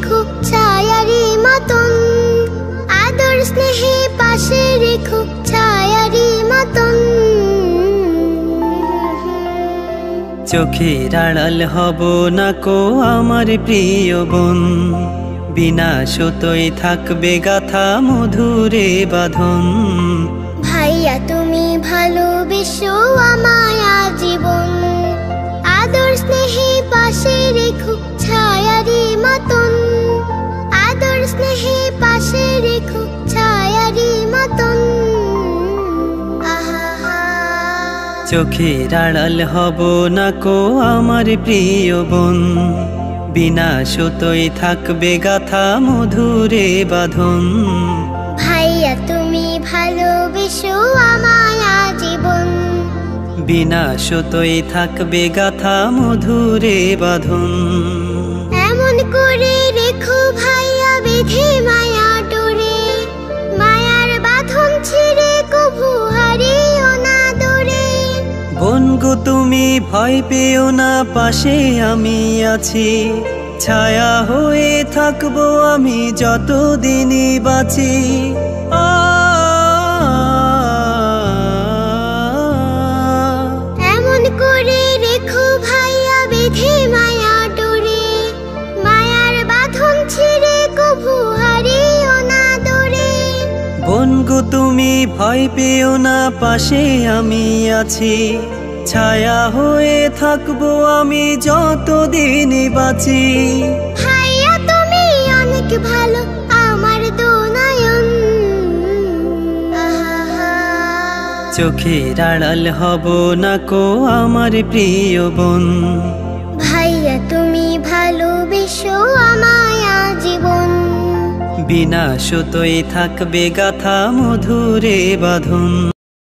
রেখো ছায়ারি মতন, আদর স্নেহে পাশে রেখো ছায়ারি মতন। চোখের আড়াল হব না কো আমার প্রিয় বোন, বিনা সুতোয় থাকবে গাথা মধুরে বাঁধন। ভাইয়া তুমি ভালোবেসো আমায় আজীবন, আদর স্নেহে পাশে রেখো ছায়ারি মতন, আদর স্নেহে পাশে রেখো ছায়ারি মতন। চোখের আড়াল হব না কো আমার প্রিয় বোন, বিনা সুতোয় থাকবে গাথা মধুরে বাঁধন। ভাইয়া তুমি ভালোবেসো আমায় আজীবন, বিনা সুতোয় থাকবে গাথা মধুরে বাঁধন। এমন করে রেখো ভাইয়া বেঁধে মায়া ডোরে, মায়ার বাঁধন ছিঁড়ে কভু হারিও না দূরে। বোন গো তুমি ভয় পেও না, পাশে আমি আছি, ছায়া হয়ে থাকবো আমি যতদিনই বাঁচি। এমন করে রেখো ভাইয়া বেঁধে মায়া ডোরে, মায়ার বাঁধন ছিঁড়ে কভু হারিও না দূরে। বোন গো তুমি ভয় পেও না, পাশে আমি আছি, ছায়া হয়ে থাকবো আমি যতদিনই বাঁচি। ভাইয়া তুমি অনেক ভালো আমার দোনায়ন, চোখের আড়াল হব না কো আমার প্রিয় বোন, ভাইয়া তুমি ভালোবেসো আমায় আজীবন, বিনা সুতোয় থাকবে গাথা মধুরে বাঁধন।